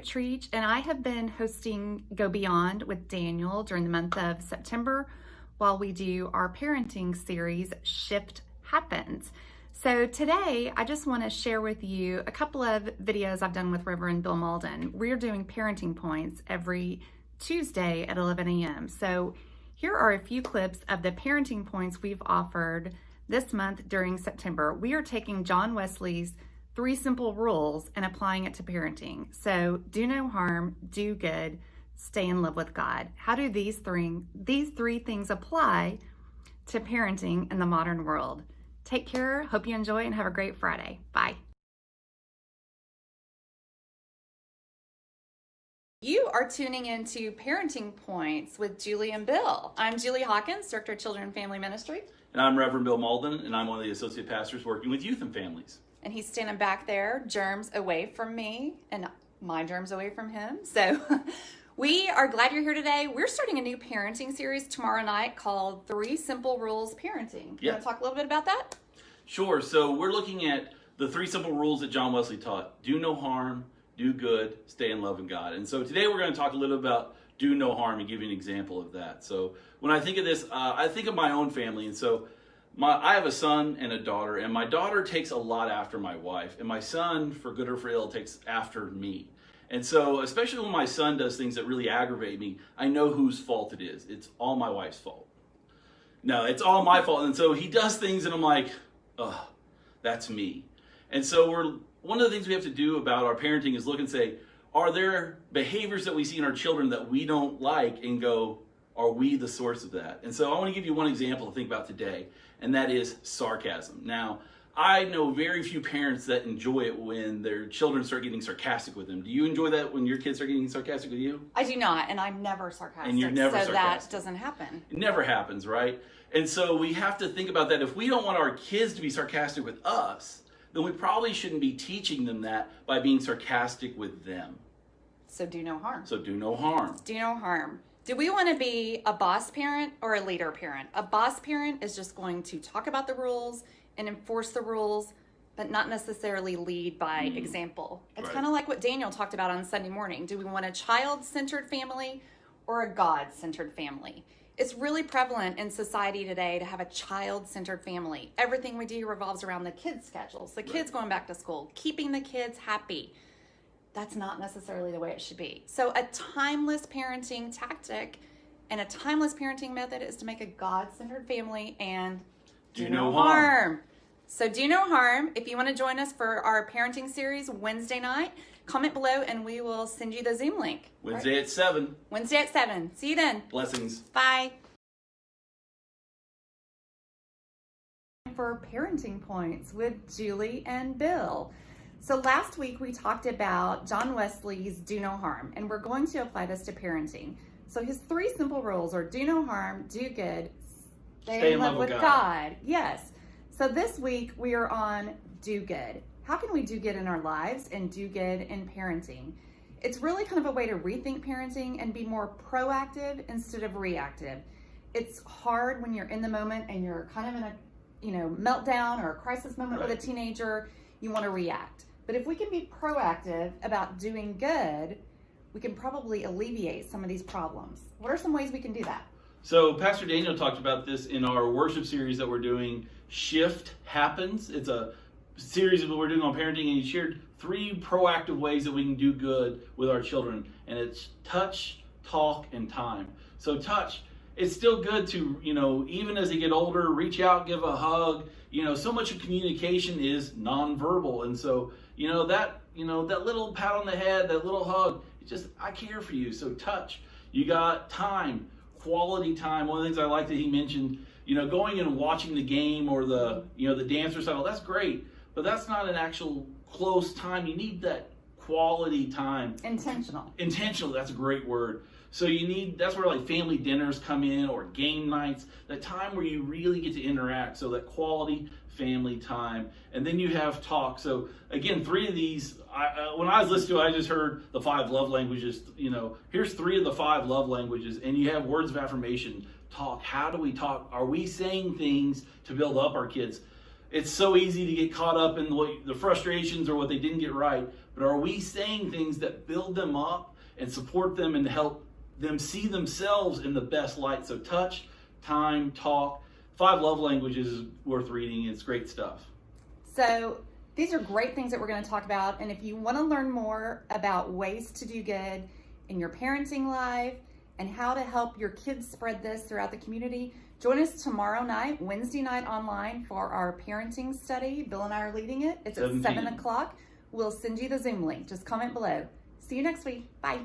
Treach, and I have been hosting Go Beyond with Daniel during the month of September while we do our parenting series, Shift Happens. So today, I just want to share with you a couple of videos I've done with Reverend Bill Malden. We're doing parenting points every Tuesday at 11 a.m. So here are a few clips of the parenting points we've offered this month during September. We are taking John Wesley's 3 simple rules and applying it to parenting. So do no harm, do good, stay in love with God. How do these three things apply to parenting in the modern world? Take care, hope you enjoy, and have a great Friday. Bye. You are tuning into Parenting Points with Julie and Bill. I'm Julie Hawkins, Director of Children and Family Ministry. And I'm Reverend Bill Malden, and I'm one of the associate pastors working with youth and families. And he's standing back there, germs away from me, and my germs away from him. So we are glad you're here today. We're starting a new parenting series tomorrow night called 3 Simple Rules Parenting. You want to talk a little bit about that? Sure. So we're looking at the 3 simple rules that John Wesley taught. Do no harm, do good, stay in love in God. And so today we're going to talk a little about do no harm and give you an example of that. So when I think of this, I think of my own family. And so I have a son and a daughter, and my daughter takes a lot after my wife, and my son, for good or for ill, takes after me. And so, especially when my son does things that really aggravate me, I know whose fault it is. It's all my wife's fault. No, it's all my fault. And so he does things, and I'm like, oh, that's me. And so one of the things we have to do about our parenting is look and say, are there behaviors that we see in our children that we don't like, and go, are we the source of that? And so I want to give you one example to think about today, and that is sarcasm. Now, I know very few parents that enjoy it when their children start getting sarcastic with them. Do you enjoy that when your kids are getting sarcastic with you? I do not, and I'm never sarcastic. And you're never sarcastic. So that doesn't happen. It never happens, right? And so we have to think about that. If we don't want our kids to be sarcastic with us, then we probably shouldn't be teaching them that by being sarcastic with them. So do no harm. So do no harm. Do no harm. Do we want to be a boss parent or a leader parent? A boss parent is just going to talk about the rules and enforce the rules, but not necessarily lead by example. It's kind of like what Daniel talked about on Sunday morning. Do we want a child-centered family or a God-centered family? It's really prevalent in society today to have a child-centered family. Everything we do revolves around the kids' schedules, the kids going back to school, keeping the kids happy. That's not necessarily the way it should be. So a timeless parenting tactic and a timeless parenting method is to make a God-centered family and do no harm. So do no harm. If you want to join us for our parenting series Wednesday night, comment below and we will send you the Zoom link. Wednesday at 7. Wednesday at 7. See you then. Blessings. Bye. For Parenting Points with Julie and Bill. So last week we talked about John Wesley's do no harm, and we're going to apply this to parenting. So his 3 simple rules are do no harm, do good, stay in love with God. Yes. So this week we are on do good. How can we do good in our lives and do good in parenting? It's really kind of a way to rethink parenting and be more proactive instead of reactive. It's hard when you're in the moment and you're kind of in a meltdown or a crisis moment with a teenager. You want to react. But if we can be proactive about doing good, we can probably alleviate some of these problems. What are some ways we can do that? So Pastor Daniel talked about this in our worship series that we're doing, Shift Happens. It's a series that we're doing on parenting, and he shared 3 proactive ways that we can do good with our children. And it's touch, talk, and time. So touch, it's still good to, even as they get older, reach out, give a hug. So much of communication is nonverbal. And so, that little pat on the head, that little hug, it's just, I care for you. So touch. You got time, quality time. One of the things I like that he mentioned, going and watching the game or the dance recital, that's great. But that's not an actual close time. You need that quality time. Intentional, that's a great word. So that's where like family dinners come in, or game nights, that time where you really get to interact. So that quality family time. And then you have talk. So again, 3 of these, when I was listening to it, I just heard the 5 love languages. Here's 3 of the 5 love languages. And you have words of affirmation. Talk. How do we talk? Are we saying things to build up our kids? It's so easy to get caught up in the frustrations or what they didn't get right. but are we saying things that build them up and support them and help them see themselves in the best light? So touch, time, talk. 5 Love Languages is worth reading. It's great stuff. So these are great things that we're going to talk about. And if you want to learn more about ways to do good in your parenting life and how to help your kids spread this throughout the community, join us tomorrow night, Wednesday night online for our parenting study. Bill and I are leading it. It's at 7 o'clock. We'll send you the Zoom link. Just comment below. See you next week. Bye.